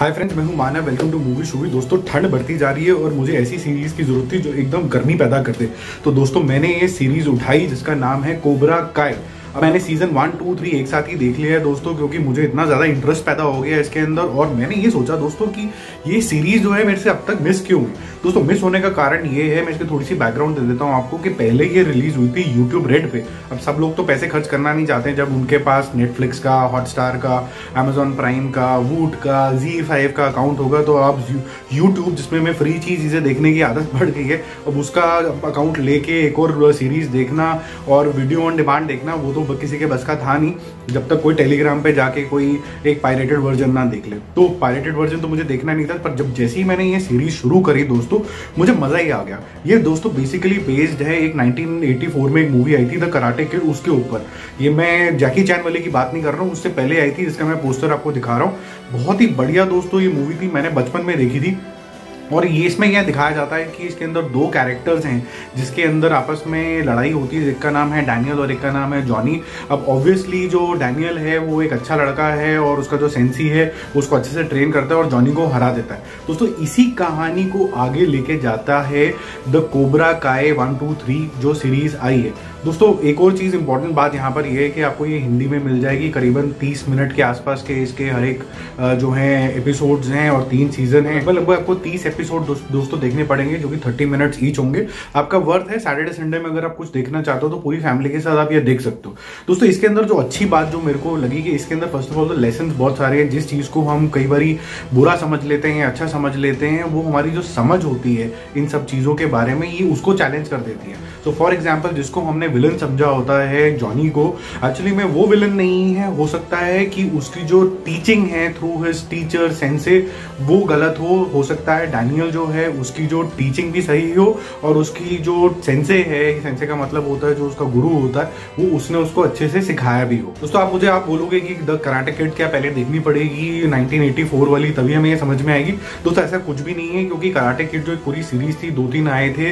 हाय friends, मैं हूं Manav. Welcome to movie shoovy. दोस्तों, ठंड बढ़ती जा रही है और मुझे ऐसी सीरीज की जरूरत थी जो एकदम गर्मी पैदा कर दे। तो दोस्तों, मैंने ये सीरीज उठाई जिसका नाम है कोबरा काय। अब मैंने सीजन 1, 2, 3 एक साथ ही देख लिया है दोस्तों, क्योंकि मुझे इतना ज़्यादा इंटरेस्ट पैदा हो गया है इसके अंदर। और मैंने ये सोचा दोस्तों कि ये सीरीज जो है मेरे से अब तक मिस क्यों हुई। दोस्तों, मिस होने का कारण ये है, मैं इसकी थोड़ी सी बैकग्राउंड दे देता हूँ आपको, कि पहले ये रिलीज हुई थी यूट्यूब रेड पे। अब सब लोग तो पैसे खर्च करना नहीं चाहते जब उनके पास नेटफ्लिक्स का, हॉटस्टार का, अमेजॉन प्राइम का, वूट का, ZEE5 का अकाउंट होगा। तो आप यूट्यूब, जिसमें मैं फ्री चीज़ें देखने की आदत बढ़ गई है, अब उसका अकाउंट लेके एक और सीरीज देखना और वीडियो ऑन डिमांड देखना, वो तो किसी के बस का था नहीं, जब तक कोई टेलीग्राम पे जाके कोई एक पायरेटेड वर्जन ना देख ले। तो पायरेटेड वर्जन तो मुझे देखना नहीं था, पर जब जैसे ही मैंने ये सीरीज शुरू करी दोस्तों, मुझे मजा ही आ गया। ये दोस्तों बेसिकली बेस्ड है एक 1984 में एक मूवी आई थी द कराटे किड, उसके ऊपर। ये मैं जैकी चैन वाले की बात नहीं कर रहा हूँ, उससे पहले आई थी, जिसका मैं पोस्टर आपको दिखा रहा हूँ। बहुत ही बढ़िया दोस्तों ये मूवी थी, मैंने बचपन में देखी थी। और ये इसमें यह दिखाया जाता है कि इसके अंदर दो कैरेक्टर्स हैं जिसके अंदर आपस में लड़ाई होती है। एक का नाम है डैनियल और एक का नाम है जॉनी। अब ऑब्वियसली जो डैनियल है वो एक अच्छा लड़का है और उसका जो सेंसी है उसको अच्छे से ट्रेन करता है और जॉनी को हरा देता है। दोस्तों, इसी कहानी को आगे लेके जाता है द कोबरा काय 1, 2, 3 जो सीरीज आई है। दोस्तों, एक और चीज़ इंपॉर्टेंट बात यहाँ पर यह है कि आपको ये हिंदी में मिल जाएगी। करीबन 30 मिनट के आसपास के इसके हर एक जो है एपिसोड्स हैं और 3 सीजन हैं। लगभग आपको 30 एपिसोड दोस्तों देखने पड़ेंगे, जो कि 30 मिनट्स ईच होंगे। आपका वर्थ है सैटरडे संडे में अगर आप कुछ देखना चाहते हो तो पूरी फैमिली के साथ आप ये देख सकते हो। दोस्तों, इसके अंदर जो अच्छी बात जो मेरे को लगी कि इसके अंदर फर्स्ट ऑफ ऑल तो लेसन बहुत सारे हैं। जिस चीज़ को हम कई बार बुरा समझ लेते हैं या अच्छा समझ लेते हैं, वो हमारी जो समझ होती है इन सब चीज़ों के बारे में, ये उसको चैलेंज कर देती है। तो फॉर एग्जाम्पल, जिसको हमने विलन समझा होता है जॉनी को, एक्चुअली में वो विलन नहीं है। हो सकता है कि उसकी जो टीचिंग है थ्रू हिज टीचर सेंसे वो गलत हो सकता है डैनियल जो है उसकी जो टीचिंग भी सही हो और उसकी जो सेंसे है, सेंसे का मतलब होता है जो उसका गुरु होता है, वो उसने उसको अच्छे से सिखाया भी हो। दोस्तों, आप बोलोगे कि द कराटे किड क्या पहले देखनी पड़ेगी 1984 वाली तभी हमें ये समझ में आएगी। दोस्तों, ऐसा कुछ भी नहीं है, क्योंकि कराटे किड जो एक पूरी सीरीज थी, 2-3 आए थे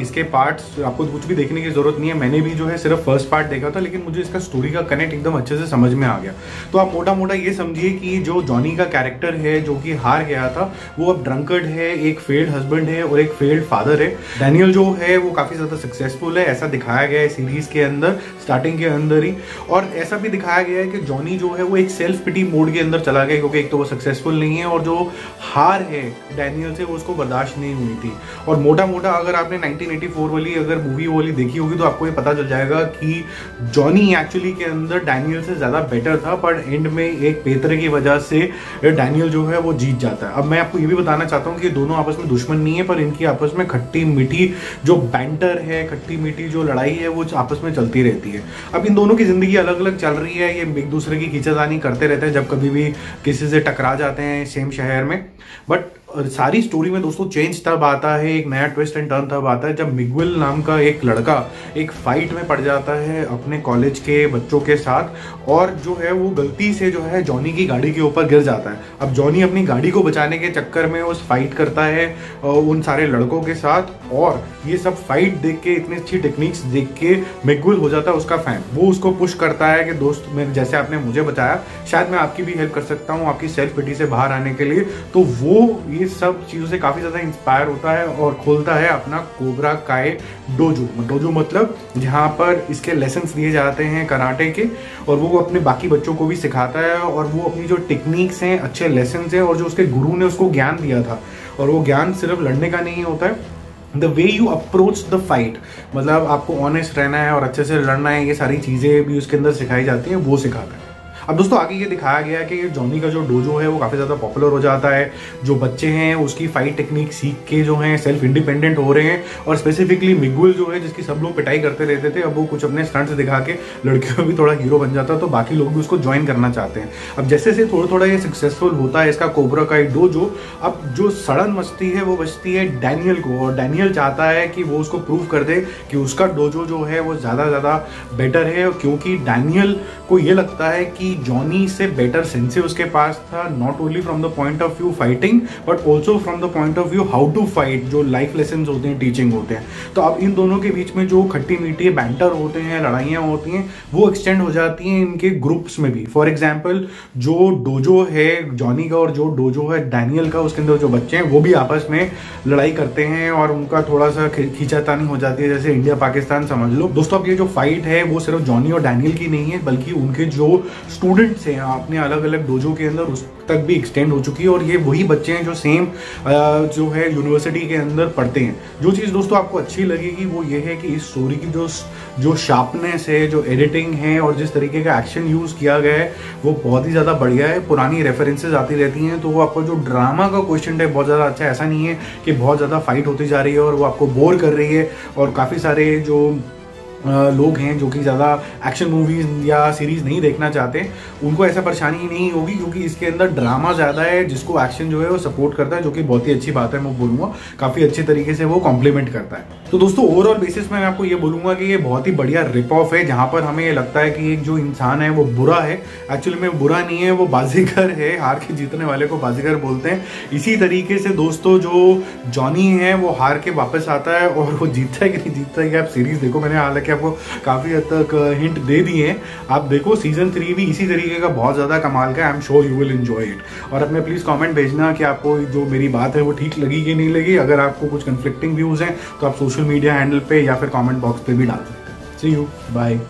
इसके पार्ट्स, आपको कुछ भी देखने की जरूरत नहीं है। मैंने भी जो है सिर्फ फर्स्ट पार्ट देखा था, लेकिन मुझे इसका स्टोरी का कनेक्ट एकदम अच्छे से समझ में आ गया। तो आप मोटा मोटा ये समझिए कि जो जॉनी का कैरेक्टर है जो कि हार गया था, वो अब ड्रंकर्ड है, एक फेल्ड हस्बैंड है और एक फेल्ड फादर है। डैनियल जो है वो काफी ज्यादा सक्सेसफुल है, ऐसा दिखाया गया है सीरीज के अंदर, स्टार्टिंग के अंदर ही। और ऐसा भी दिखाया गया है कि जॉनी जो है वो एक सेल्फ पिटी मोड के अंदर चला गया, क्योंकि एक तो वो सक्सेसफुल नहीं है और जो हार है डैनियल से वो उसको बर्दाश्त नहीं हुई थी। और मोटा मोटा अगर आपने 1984 वाली अगर मूवी वाली देखी होगी तो आपको ये पता चल जाएगा कि जॉनी एक्चुअली के अंदर डैनियल से ज्यादा बेटर था, पर एंड में एक पेतरे की वजह से डैनियल जो है वो जीत जाता है। अब मैं आपको ये भी बताना चाहता हूँ कि दोनों आपस में दुश्मन नहीं है, पर इनकी आपस में खट्टी मीठी जो बैंटर है, खट्टी मीठी जो लड़ाई है, वो आपस में चलती रहती है। अब इन दोनों की जिंदगी अलग अलग चल रही है, ये एक दूसरे की खींचातानी करते रहते हैं जब कभी भी किसी से टकरा जाते हैं सेम शहर में। बट सारी स्टोरी में दोस्तों चेंज तब आता है, एक नया ट्विस्ट एंड टर्न तब आता है जब मिगुएल नाम का एक लड़का एक फाइट में पड़ जाता है अपने कॉलेज के बच्चों के साथ, और जो है वो गलती से जो है जॉनी की गाड़ी के ऊपर गिर जाता है। अब जॉनी अपनी गाड़ी को बचाने के चक्कर में उस फाइट करता है उन सारे लड़कों के साथ, और ये सब फाइट देख के, इतनी अच्छी टेक्निक्स देख के मिगुएल हो जाता है उसका फैन। वो उसको पुश करता है कि दोस्त, मैं जैसे आपने मुझे बचाया, शायद मैं आपकी भी हेल्प कर सकता हूँ आपकी सेल्फ पिटी से बाहर आने के लिए। तो वो ये सब चीज़ों से काफ़ी ज़्यादा इंस्पायर होता है और खोलता है अपना कोबरा काय डोजो। डोजो मतलब जहाँ पर इसके लेसन्स दिए जाते हैं कराटे के, और वो अपने बाकी बच्चों को भी सिखाता है। और वो अपनी जो टेक्निक्स हैं, अच्छे लेसन्स हैं, और जो उसके गुरु ने उसको ज्ञान दिया था, और वो ज्ञान सिर्फ लड़ने का नहीं होता है, the way you approach the fight, मतलब आपको ऑनेस्ट रहना है और अच्छे से लड़ना है, ये सारी चीज़ें भी उसके अंदर सिखाई जाती हैं, वो सिखाता है। अब दोस्तों, आगे ये दिखाया गया है कि जॉनी का जो डोजो है वो काफ़ी ज़्यादा पॉपुलर हो जाता है। जो बच्चे हैं उसकी फाइट टेक्निक सीख के जो हैं सेल्फ इंडिपेंडेंट हो रहे हैं, और स्पेसिफिकली मिगुएल जो है जिसकी सब लोग पिटाई करते रहते थे, अब वो कुछ अपने स्टंट्स दिखा के लड़कियों में भी थोड़ा हीरो बन जाता है, तो बाकी लोग भी उसको ज्वाइन करना चाहते हैं। अब जैसे जैसे थोड़ा थोड़ा ये सक्सेसफुल होता है इसका कोबरा काय डोजो, अब जो सड़न मचती है वो बचती है डैनियल को, और डैनियल चाहता है कि वो उसको प्रूव कर दे कि उसका डोजो जो है वो ज़्यादा बेटर है, क्योंकि डैनियल आपको ये लगता है कि जॉनी से बेटर सेंसे उसके पास था, not only from the point of view fighting but also from the point of view how to fight, जो लाइफ लेसन होते हैं, टीचिंग होते हैं। तो अब इन दोनों के बीच में जो खट्टी मीठी बैंटर होते हैं, लड़ाइयाँ होती हैं, वो एक्सटेंड हो जाती हैं इनके ग्रुप्स में भी। फॉर एग्जाम्पल जो डोजो है जॉनी का और जो डोजो है डैनियल का, उसके अंदर जो बच्चे हैं वो भी आपस में लड़ाई करते हैं और उनका थोड़ा सा खींचातानी हो जाती है, जैसे इंडिया पाकिस्तान समझ लो। दोस्तों अब ये जो फाइट है वो सिर्फ जॉनी और डैनियल की नहीं है, बल्कि उनके जो स्टूडेंट्स हैं अपने अलग अलग डोजो के अंदर उस तक भी एक्सटेंड हो चुकी है। और ये वही बच्चे हैं जो सेम जो है यूनिवर्सिटी के अंदर पढ़ते हैं। जो चीज़ दोस्तों आपको अच्छी लगेगी वो ये है कि इस स्टोरी की जो शार्पनेस है, जो एडिटिंग है और जिस तरीके का एक्शन यूज़ किया गया है वो बहुत ही ज़्यादा बढ़िया है। पुरानी रेफरेंसेज आती रहती हैं, तो वो आपको जो ड्रामा का क्वेश्चन है बहुत ज़्यादा अच्छा है। ऐसा नहीं है कि बहुत ज़्यादा फाइट होती जा रही है और वो आपको बोर कर रही है। और काफ़ी सारे जो लोग हैं जो कि ज़्यादा एक्शन मूवीज़ या सीरीज़ नहीं देखना चाहते, उनको ऐसा परेशानी नहीं होगी, क्योंकि इसके अंदर ड्रामा ज़्यादा है जिसको एक्शन जो है वो सपोर्ट करता है, जो कि बहुत ही अच्छी बात है। मैं बोलूँगा काफ़ी अच्छे तरीके से वो कॉम्प्लीमेंट करता है। तो दोस्तों ओवरऑल बेसिस में मैं आपको ये बोलूँगा कि ये बहुत ही बढ़िया रिप ऑफ है, जहाँ पर हमें ये लगता है कि एक जो इंसान है वो बुरा है, एक्चुअली में बुरा नहीं है, वो बाजीगर है, हार के जीतने वाले को बाजीगर बोलते हैं। इसी तरीके से दोस्तों जो जॉनी है वो हार के वापस आता है, और वो जीतता है कि नहीं जीतता है, आप सीरीज़ देखो। मैंने हालांकि आपको काफी हद तक हिंट दे दिए हैं, आप देखो सीजन 3 भी इसी तरीके का बहुत ज्यादा कमाल का। I am sure you will enjoy it. और अपने प्लीज कमेंट भेजना कि आपको जो मेरी बात है वो ठीक लगी कि नहीं लगी। अगर आपको कुछ कंफ्लिक्टिंग व्यूज हैं तो आप सोशल मीडिया हैंडल पे या फिर कमेंट बॉक्स पे भी डाल सकते हैं। सी यू, बाय।